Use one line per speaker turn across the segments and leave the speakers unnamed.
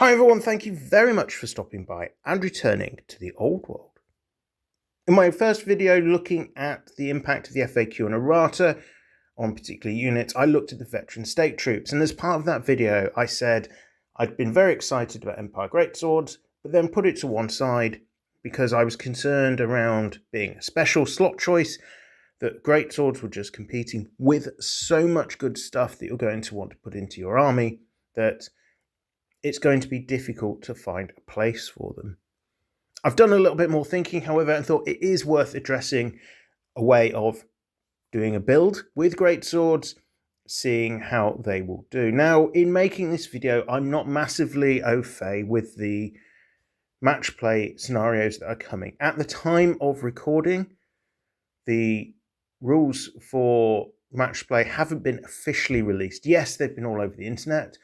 Hi everyone, thank you very much for stopping by and returning to the old world. In my first video looking at the impact of the FAQ and errata on particular units, I looked at the veteran state troops, and as part of that video I said I'd been very excited about Empire Greatswords, but then put it to one side because I was concerned around being a special slot choice, that Greatswords were just competing with so much good stuff that you're going to want to put into your army that it's going to be difficult to find a place for them. I've done a little bit more thinking, however, and thought it is worth addressing a way of doing a build with Greatswords, seeing how they will do. Now, in making this video, I'm not massively au fait with the match play scenarios that are coming. At the time of recording, the rules for match play haven't been officially released. Yes, they've been all over the internet,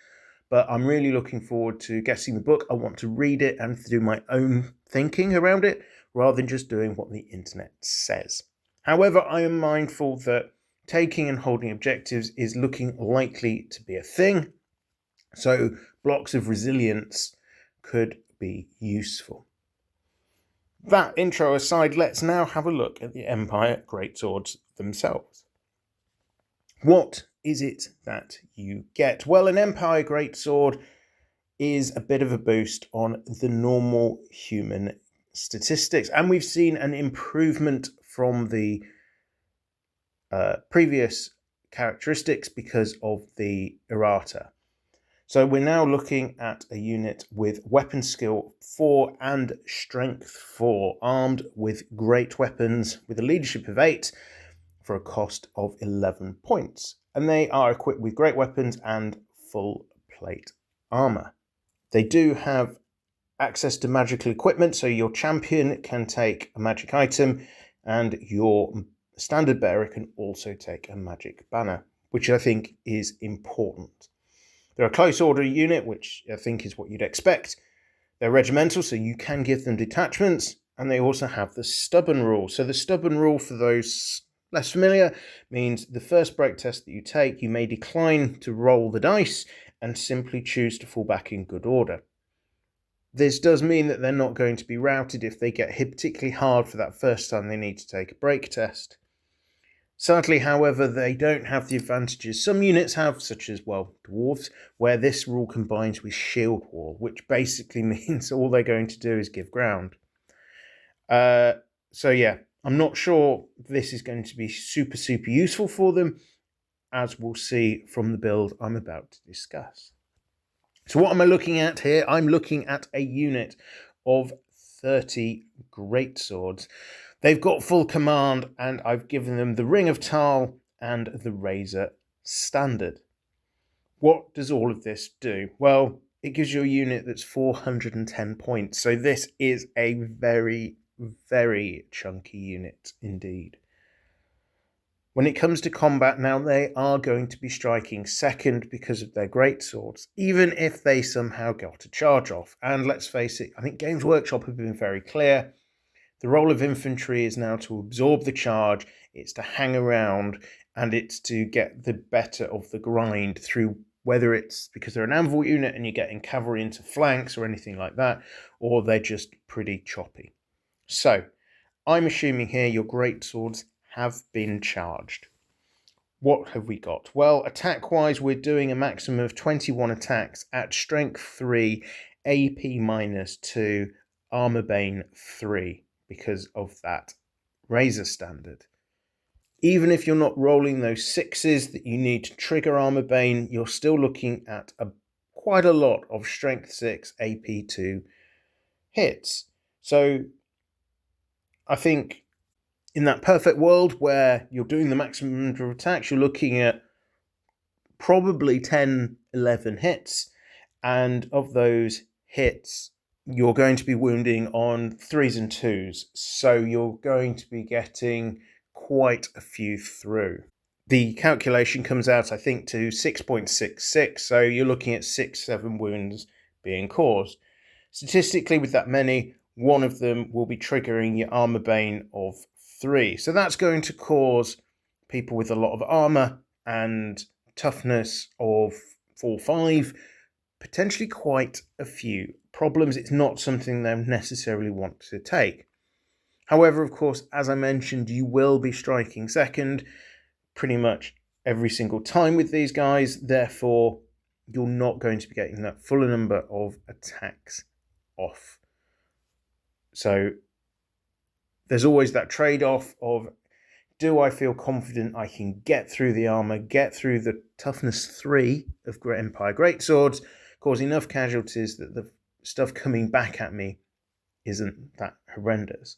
but I'm really looking forward to getting the book. I want to read it and do my own thinking around it, rather than just doing what the internet says. However, I am mindful that taking and holding objectives is looking likely to be a thing, so blocks of resilience could be useful. That intro aside, let's now have a look at the Empire Greatswords themselves. What is it that you get? Well, an Empire Greatsword is a bit of a boost on the normal human statistics, and we've seen an improvement from the previous characteristics because of the errata. So we're now looking at a unit with weapon skill 4 and strength 4, armed with great weapons with a leadership of 8 for a cost of 11 points. And they are equipped with great weapons and full plate armor. They do have access to magical equipment, so your champion can take a magic item and your standard bearer can also take a magic banner, which I think is important. They're a close order unit, which I think is what you'd expect. They're regimental, so you can give them detachments, and they also have the stubborn rule. So the stubborn rule, for those less familiar, means the first break test that you take, you may decline to roll the dice and simply choose to fall back in good order. This does mean that they're not going to be routed if they get hit particularly hard for that first time they need to take a break test. Sadly, however, they don't have the advantages some units have, such as, well, dwarves, where this rule combines with shield wall, which basically means all they're going to do is give ground. So yeah, I'm not sure this is going to be super useful for them, as we'll see from the build I'm about to discuss. So what am I looking at here? I'm looking at a unit of 30 Greatswords. They've got full command, and I've given them the Ring of Tal and the Razor Standard. What does all of this do? Well, it gives you a unit that's 410 points. So this is a very chunky unit indeed. When it comes to combat now, they are going to be striking second because of their greatswords, even if they somehow got a charge off. And let's face it, I think Games Workshop have been very clear. The role of infantry is now to absorb the charge, it's to hang around, and it's to get the better of the grind through, whether it's because they're an anvil unit and you're getting cavalry into flanks or anything like that, or they're just pretty choppy. So, I'm assuming here your greatswords have been charged. What have we got? Well, attack-wise, we're doing a maximum of 21 attacks at strength 3, AP -2, armor bane 3. Because of that Razor Standard. Even if you're not rolling those 6s that you need to trigger Armor Bane, you're still looking at quite a lot of Strength 6 AP2 hits. So I think in that perfect world where you're doing the maximum number of attacks, you're looking at probably 10, 11 hits, and of those hits, you're going to be wounding on 3s and 2s, so you're going to be getting quite a few through. The calculation comes out, I think, to 6.66, so you're looking at 6-7 wounds being caused. Statistically, with that many, one of them will be triggering your armor bane of 3. So that's going to cause people with a lot of armor and toughness of 4-5 potentially quite a few problems. It's not something they necessarily want to take. However, of course, as I mentioned, you will be striking second pretty much every single time with these guys. Therefore, you're not going to be getting that full number of attacks off. So there's always that trade-off of, do I feel confident I can get through the armor, get through the toughness 3 of Empire Greatswords, cause enough casualties that the stuff coming back at me isn't that horrendous.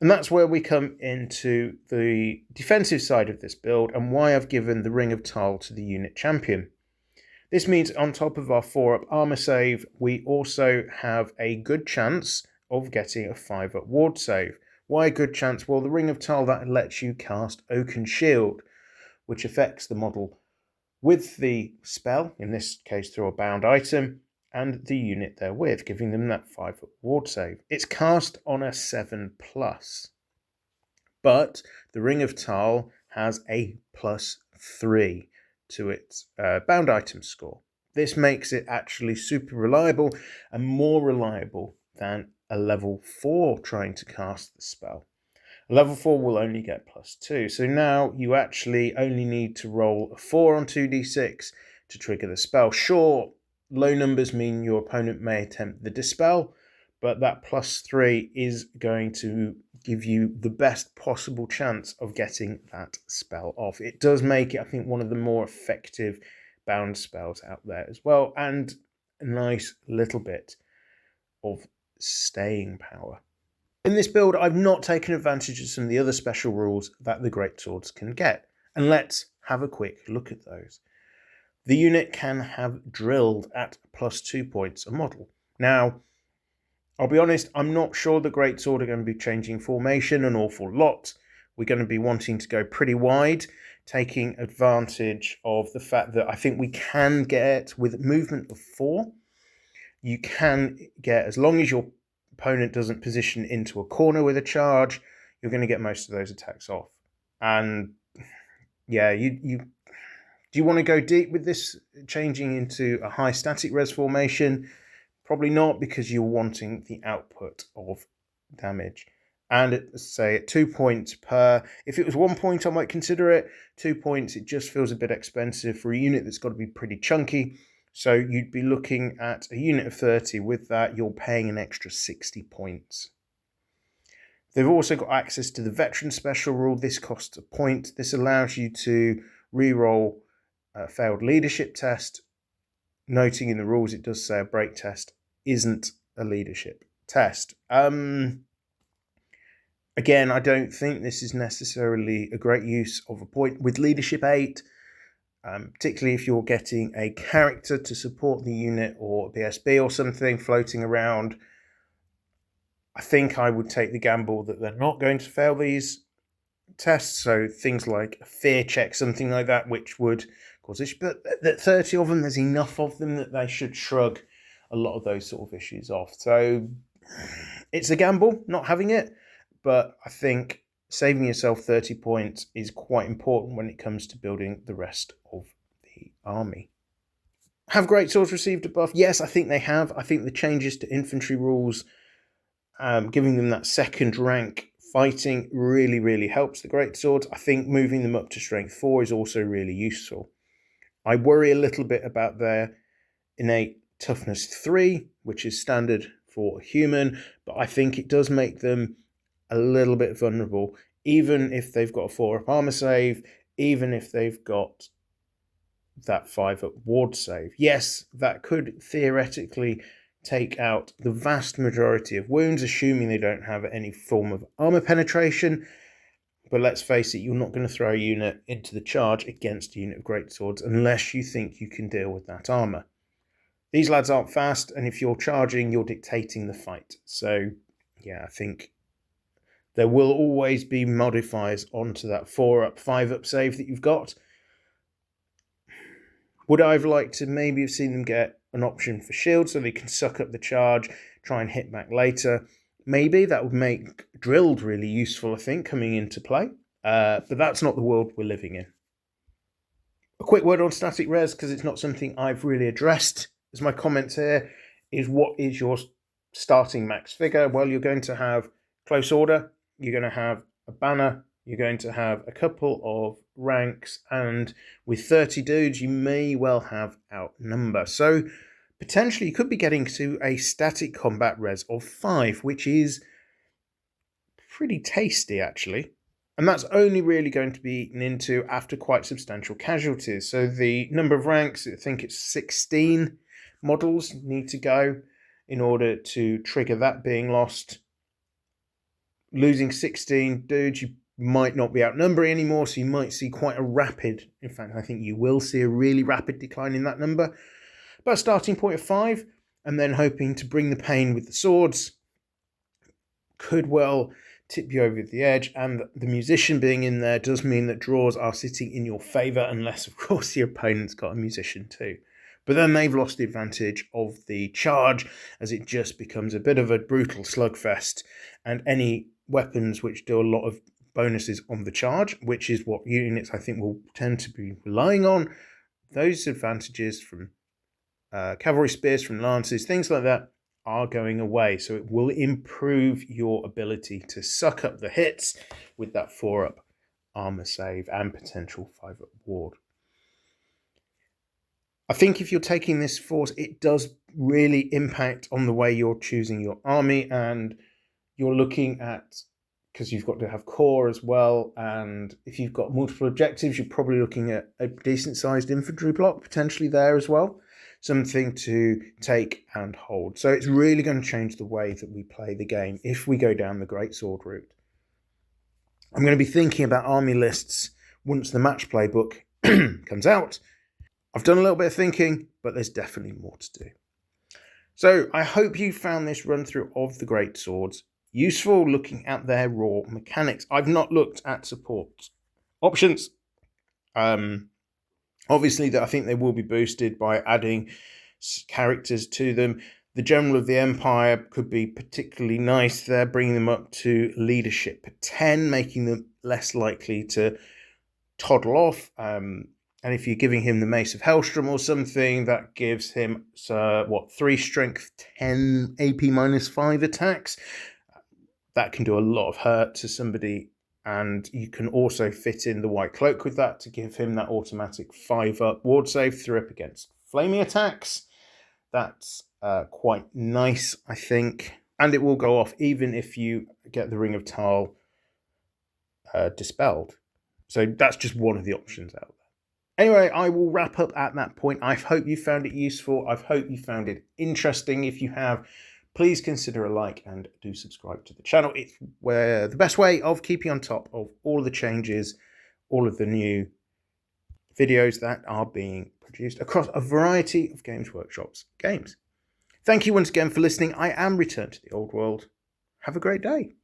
And that's where we come into the defensive side of this build and why I've given the Ring of Tal to the unit champion. This means on top of our 4-up armor save, we also have a good chance of getting a 5-up ward save. Why a good chance? Well, the Ring of Tal, that lets you cast Oaken Shield, which affects the model with the spell, in this case through a bound item, and the unit therewith, giving them that 5-up ward save. It's cast on a 7+, but the Ring of Tal has a +3 to its bound item score. This makes it actually super reliable and more reliable than a level 4 trying to cast the spell. A level 4 will only get +2, so now you actually only need to roll a 4 on 2d6 to trigger the spell. Sure, low numbers mean your opponent may attempt the dispel, but that +3 is going to give you the best possible chance of getting that spell off. It does make it, I think, one of the more effective bound spells out there as well, and a nice little bit of staying power. In this build, I've not taken advantage of some of the other special rules that the Greatswords can get, and let's have a quick look at those. The unit can have drilled at +2 points a model. Now, I'll be honest, I'm not sure the Greatsword are going to be changing formation an awful lot. We're going to be wanting to go pretty wide, taking advantage of the fact that I think we can get, with movement of 4, you can get, as long as your opponent doesn't position into a corner with a charge, you're going to get most of those attacks off. And yeah, do you want to go deep with this, changing into a high static res formation? Probably not, because you're wanting the output of damage. And say at 2 points per, if it was 1 point, I might consider it. 2 points, it just feels a bit expensive for a unit that's got to be pretty chunky. So you'd be looking at a unit of 30. With that, you're paying an extra 60 points. They've also got access to the veteran special rule. This costs a point. This allows you to re-roll a failed leadership test. Noting in the rules, it does say a break test isn't a leadership test. Again, I don't think this is necessarily a great use of a point. With leadership 8, particularly if you're getting a character to support the unit or BSB or something floating around, I think I would take the gamble that they're not going to fail these tests. So things like a fear check, something like that, which would cause issues. But that 30 of them, there's enough of them that they should shrug a lot of those sort of issues off. So it's a gamble not having it, but I think saving yourself 30 points is quite important when it comes to building the rest of the army. Have Greatswords received a buff? Yes, I think they have. I think the changes to infantry rules, giving them that second rank fighting, really, really helps the Greatswords. I think moving them up to strength 4 is also really useful. I worry a little bit about their innate toughness 3, which is standard for a human, but I think it does make them a little bit vulnerable, even if they've got a 4-up armor save, even if they've got that 5-up ward save. Yes, that could theoretically take out the vast majority of wounds, assuming they don't have any form of armor penetration. But let's face it, you're not going to throw a unit into the charge against a unit of Greatswords unless you think you can deal with that armor. These lads aren't fast, and if you're charging, you're dictating the fight. So, yeah, I think there will always be modifiers onto that 4-up, 5-up save that you've got. Would I have liked to maybe have seen them get an option for shield so they can suck up the charge, try and hit back later? Maybe that would make drilled really useful, I think, coming into play. But that's not the world we're living in. A quick word on static res, because it's not something I've really addressed as my comments here, is what is your starting max figure? Well, you're going to have close order, you're going to have a banner, you're going to have a couple of ranks, and with 30 dudes, you may well have outnumber. So potentially you could be getting to a static combat res of 5, which is pretty tasty, actually. And that's only really going to be eaten into after quite substantial casualties. So the number of ranks, I think it's 16 models need to go in order to trigger that being lost. Losing 16 dudes, you might not be outnumbering anymore, so you might see quite a rapid, in fact, I think you will see a really rapid decline in that number. But a starting point of 5, and then hoping to bring the pain with the swords could well tip you over the edge, and the musician being in there does mean that draws are sitting in your favour, unless of course your opponent's got a musician too. But then they've lost the advantage of the charge, as it just becomes a bit of a brutal slugfest, and any weapons which do a lot of bonuses on the charge, which is what units I think will tend to be relying on, those advantages from cavalry spears, from lances, things like that, are going away. So it will improve your ability to suck up the hits with that 4-up armor save and potential 5-up ward. I think if you're taking this force, it does really impact on the way you're choosing your army, and you're looking at, because you've got to have core as well, and if you've got multiple objectives, you're probably looking at a decent sized infantry block potentially there as well. Something to take and hold. So it's really going to change the way that we play the game if we go down the Greatsword route. I'm going to be thinking about army lists once the match playbook comes out. I've done a little bit of thinking, but there's definitely more to do. So I hope you found this run through of the Greatswords useful, looking at their raw mechanics. I've not looked at support options. Obviously, I think they will be boosted by adding characters to them. The General of the Empire could be particularly nice there, bringing them up to leadership 10, making them less likely to toddle off. And if you're giving him the Mace of Hellstrom or something, that gives him, 3 strength, 10 AP -5 attacks. That can do a lot of hurt to somebody. And you can also fit in the White Cloak with that to give him that automatic 5-up ward save, 3-up against flaming attacks. That's quite nice, I think. And it will go off even if you get the Ring of Tal dispelled. So that's just one of the options out there. Anyway, I will wrap up at that point. I hope you found it useful. I hope you found it interesting. If you have, please consider a like and do subscribe to the channel. It's the best way of keeping on top of all of the changes, all of the new videos that are being produced across a variety of Games Workshop's games. Thank you once again for listening. I am Return to the Old World. Have a great day.